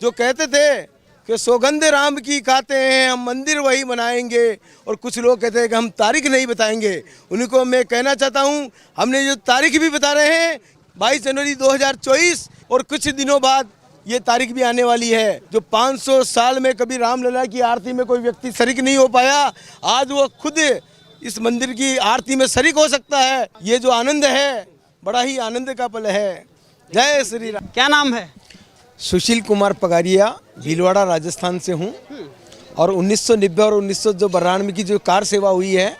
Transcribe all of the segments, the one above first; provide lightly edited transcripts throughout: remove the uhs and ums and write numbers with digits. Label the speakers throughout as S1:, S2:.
S1: जो कहते थे कि सौगंध राम की खाते हैं हम, मंदिर वही बनाएंगे, और कुछ लोग कहते हैं कि हम तारीख नहीं बताएंगे। उन्हीं को मैं कहना चाहता हूं, हमने जो तारीख भी बता रहे हैं 22 जनवरी 2024, और कुछ दिनों बाद ये तारीख भी आने वाली है। जो 500 साल में कभी रामलला की आरती में कोई व्यक्ति शरीक नहीं हो पाया, आज वो खुद इस मंदिर की आरती में शरीक हो सकता है। ये जो आनंद है बड़ा ही आनंद का पल है। जय श्री राम।
S2: क्या नाम है?
S1: सुशील कुमार पगारिया, भीलवाड़ा राजस्थान से हूँ। और 1990 और 1992 की जो कार सेवा हुई है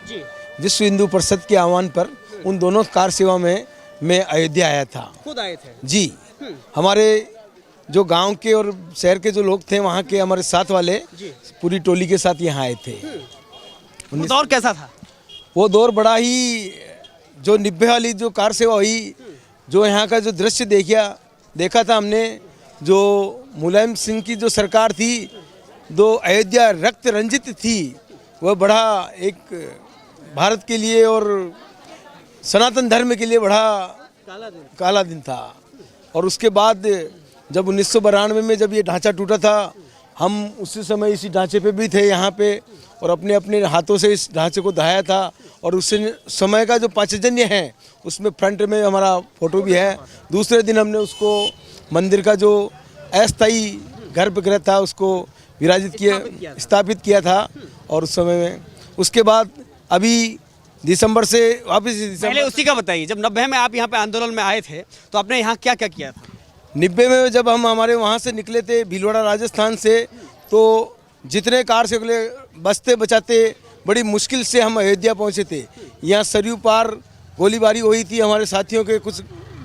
S1: विश्व हिंदू परिषद के आह्वान पर, उन दोनों कार सेवा में मैं अयोध्या आया था।
S2: खुद आए थे
S1: जी। हमारे जो गांव के और शहर के जो लोग थे, वहाँ के हमारे साथ वाले पूरी टोली के साथ यहाँ आए थे।
S2: वो दौर कैसा था?
S1: वो दौर बड़ा ही, जो 90 वाली जो कार सेवा हुई, जो यहाँ का जो दृश्य देखा था हमने, जो मुलायम सिंह की जो सरकार थी, जो अयोध्या रक्त रंजित थी, वह बड़ा एक भारत के लिए और सनातन धर्म के लिए बड़ा काला दिन था। और उसके बाद जब 1992 में जब ये ढांचा टूटा था, हम उसी समय इसी ढांचे पे भी थे यहाँ पे, और अपने अपने हाथों से इस ढांचे को दहाया था। और उस समय का जो पांचजन्य है उसमें फ्रंट में हमारा फोटो भी है। दूसरे दिन हमने उसको मंदिर का जो अस्थायी गर्भगृह था उसको विराजित किया, स्थापित किया था। और उस समय में उसके बाद अभी दिसंबर से वापस,
S2: पहले उसी का बताइए, जब 90 में आप यहाँ पे आंदोलन में आए थे तो आपने यहाँ क्या क्या किया था?
S1: 90 में जब हम हमारे वहाँ से निकले थे भीलवाड़ा राजस्थान से, तो जितने कार से बचते बचाते बड़ी मुश्किल से हम अयोध्या पहुँचे थे। यहाँ सरयू पार गोलीबारी हुई थी। हमारे साथियों के कुछ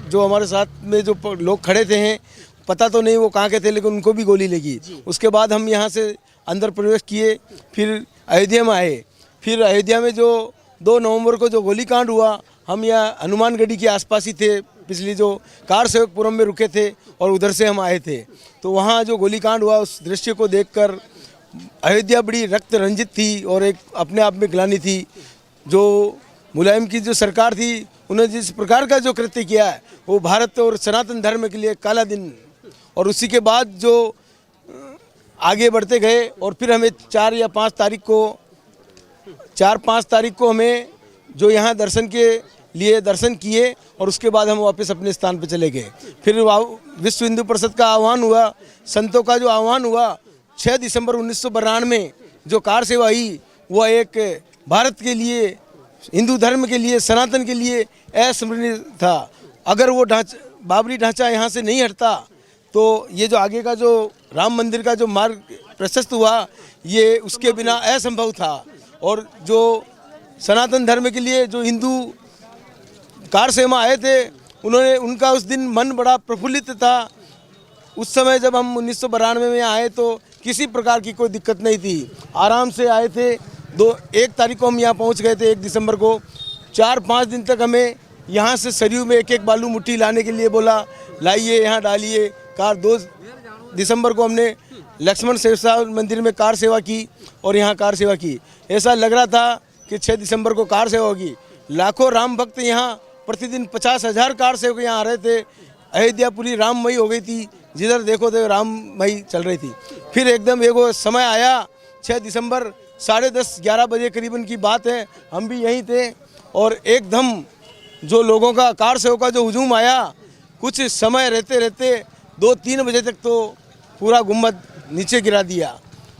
S1: जो हमारे साथ में जो लोग खड़े थे हैं, पता तो नहीं वो कहाँ के थे, लेकिन उनको भी गोली लगी। उसके बाद हम यहाँ से अंदर प्रवेश किए, फिर अयोध्या में आए। फिर अयोध्या में जो 2 नवंबर को जो गोलीकांड हुआ, हम यहाँ हनुमानगढ़ी के आसपास ही थे, पिछली जो कार सेवकपुरम में रुके थे, और उधर से हम आए थे। तो वहाँ जो गोलीकांड हुआ उस दृश्य को देखकर अयोध्या बड़ी रक्त रंजित थी और एक अपने आप में ग्लानि थी। जो मुलायम की जो सरकार थी, उन्होंने जिस प्रकार का जो कृत्य किया है वो भारत और सनातन धर्म के लिए काला दिन। और उसी के बाद जो आगे बढ़ते गए, और फिर हमें 4 या 5 तारीख को हमें जो यहाँ दर्शन के लिए दर्शन किए, और उसके बाद हम वापस अपने स्थान पर चले गए। फिर विश्व हिंदू परिषद का आह्वान हुआ, संतों का जो आह्वान हुआ 6 दिसंबर 1992 में जो कार सेवा हुई, वह एक भारत के लिए, हिंदू धर्म के लिए, सनातन के लिए अस्मरणीय था। अगर वो बाबरी ढांचा यहाँ से नहीं हटता तो ये जो आगे का जो राम मंदिर का जो मार्ग प्रशस्त हुआ, ये उसके बिना असंभव था। और जो सनातन धर्म के लिए जो हिंदू कार सेवा आए थे, उनका उस दिन मन बड़ा प्रफुल्लित था। उस समय जब हम 1992 में आए तो किसी प्रकार की कोई दिक्कत नहीं थी, आराम से आए थे। 1 तारीख को हम यहाँ पहुँच गए थे, 1 दिसंबर को। 4-5 दिन तक हमें यहाँ से सरयू में एक बालू मुट्ठी लाने के लिए बोला, लाइए यहाँ डालिए कार। 2 दिसंबर को हमने लक्ष्मण सेवा मंदिर में कार सेवा की और यहाँ कार सेवा की। ऐसा लग रहा था कि 6 दिसंबर को कार सेवा होगी। लाखों राम भक्त यहाँ प्रतिदिन 50,000 कार सेवक यहाँ आ रहे थे। अयोध्या पूरी राममयी हो गई थी, जिधर देखो तो राममयी चल रही थी। फिर एकदम एगो समय आया 6 दिसंबर 10:30-11 बजे करीबन की बात है, हम भी यहीं थे, और एकदम जो लोगों का कार सेवक का जो हुजूम आया, कुछ समय रहते रहते 2-3 बजे तक तो पूरा गुम्बद नीचे गिरा दिया।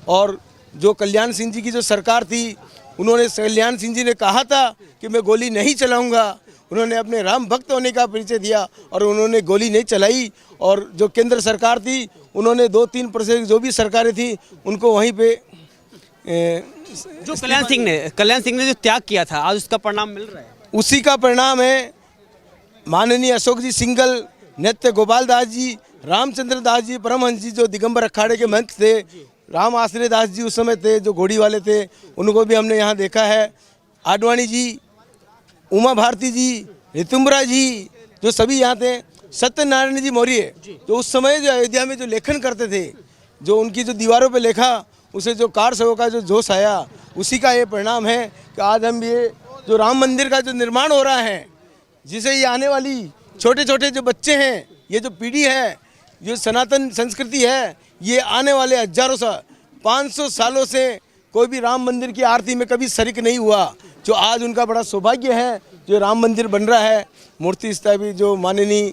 S1: और जो कल्याण सिंह जी की जो सरकार थी, उन्होंने, कल्याण सिंह जी ने कहा था कि मैं गोली नहीं चलाऊंगा। उन्होंने अपने राम भक्त होने का परिचय दिया और उन्होंने गोली नहीं चलाई। और जो केंद्र सरकार थी, उन्होंने 2-3% जो भी सरकारें थी उनको वहीं पे
S2: जो कल्याण सिंह ने जो त्याग किया था, आज उसका परिणाम मिल रहा है।
S1: उसी का परिणाम है माननीय अशोक जी सिंघल, नित्य गोपाल दास जी, रामचंद्र दास जी, परमहंस जी जो दिगंबर अखाड़े के महंत थे, राम आश्रय दास जी उस समय थे जो घोड़ी वाले थे, उनको भी हमने यहाँ देखा है। आडवाणी जी, उमा भारती जी, ऋतुम्बरा जी, जो सभी यहाँ थे। सत्यनारायण जी मौर्य जो उस समय जो अयोध्या में जो लेखन करते थे, जो उनकी जो दीवारों पे लिखा, उसे जो कार सेवक का जो जोश आया, उसी का ये परिणाम है कि आज हम ये जो राम मंदिर का जो निर्माण हो रहा है, जिसे ये आने वाली छोटे छोटे जो बच्चे हैं, ये जो पीढ़ी है, जो सनातन संस्कृति है, ये आने वाले हजारों साल 500 सालों से कोई भी राम मंदिर की आरती में कभी शरीक नहीं हुआ। जो आज उनका बड़ा सौभाग्य है, जो राम मंदिर बन रहा है, मूर्ति स्थापित जो माननीय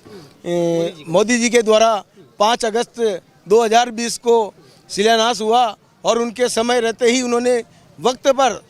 S1: मोदी जी के द्वारा 5 अगस्त 2020 को शिलान्यास हुआ और उनके समय रहते ही उन्होंने वक्त पर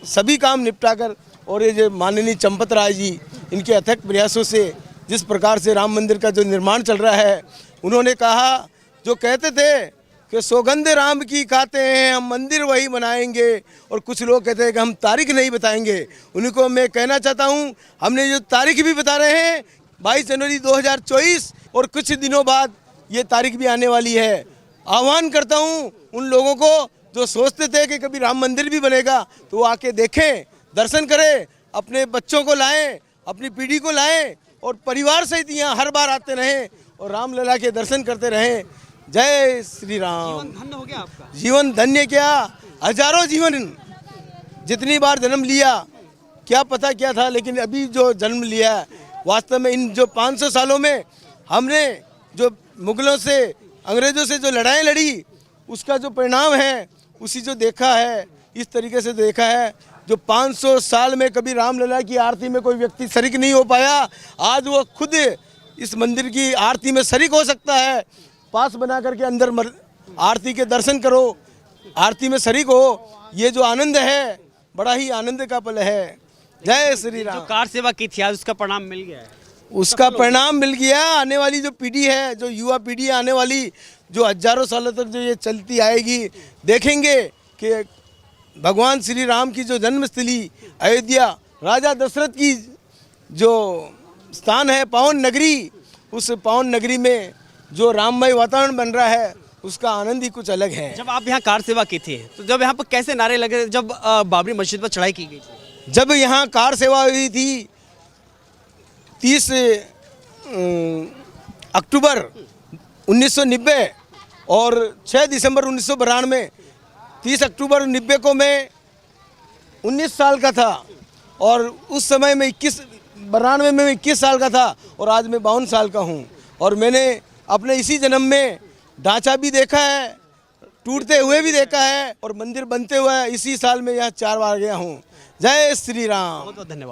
S1: सभी काम निपटाकर, और ये जो माननीय चंपत राय जी, इनके अथक प्रयासों से जिस प्रकार से राम मंदिर का जो निर्माण चल रहा है, उन्होंने कहा, जो कहते थे कि सौगंध राम की खाते हैं हम, मंदिर वही बनाएंगे, और कुछ लोग कहते हैं कि हम तारीख नहीं बताएंगे। उन्हीं को मैं कहना चाहता हूं, हमने जो तारीख भी बता रहे हैं 22 जनवरी 2024, और कुछ दिनों बाद ये तारीख भी आने वाली है। आह्वान करता हूं उन लोगों को जो सोचते थे कि कभी राम मंदिर भी बनेगा, तो वो आके देखें, दर्शन करें, अपने बच्चों को लाएं, अपनी पीढ़ी को लाएं, और परिवार सहित यहाँ हर बार आते रहें और रामलला के दर्शन करते रहें। जय श्री राम।
S2: जीवन धन्य हो गया आपका।
S1: जीवन धन्य क्या, हजारों जीवन, जितनी बार जन्म लिया क्या पता क्या था, लेकिन अभी जो जन्म लिया है, वास्तव में इन जो 500 सालों में हमने जो मुगलों से, अंग्रेजों से जो लड़ाई लड़ी, उसका जो परिणाम है, उसी जो देखा है, इस तरीके से देखा है। जो 500 साल में कभी रामलला की आरती में कोई व्यक्ति शरीक नहीं हो पाया, आज वो खुद इस मंदिर की आरती में शरीक हो सकता है। पास बना करके अंदर आरती के दर्शन करो, आरती में शरीक हो, ये जो आनंद है, बड़ा ही आनंद का पल है। जय श्री राम।
S2: जो कार सेवा की थी आज उसका परिणाम मिल गया है।
S1: उसका परिणाम मिल गया। आने वाली जो पीढ़ी है, जो युवा पीढ़ी आने वाली, जो हजारों सालों तक जो ये चलती आएगी, देखेंगे कि भगवान श्री राम की जो जन्मस्थली अयोध्या, राजा दशरथ की जो स्थान है, पावन नगरी, उस पावन नगरी में जो राममय वातावरण बन रहा है, उसका आनंद ही कुछ अलग है।
S2: जब आप यहाँ कार सेवा की थी, तो जब यहाँ पर कैसे नारे लगे जब बाबरी मस्जिद पर चढ़ाई की गई थी?
S1: जब यहाँ कार सेवा हुई थी 30 अक्टूबर 1990 और 6 दिसंबर 1992, 30 अक्टूबर 90 को मैं 19 साल का था, और उस समय में 92 में 21 साल का था, और आज मैं 52 साल का हूँ। और मैंने अपने इसी जन्म में ढांचा भी देखा है, टूटते हुए भी देखा है, और मंदिर बनते हुए इसी साल में यहाँ 4 बार गया हूँ। जय श्री राम।
S2: बहुत बहुत धन्यवाद।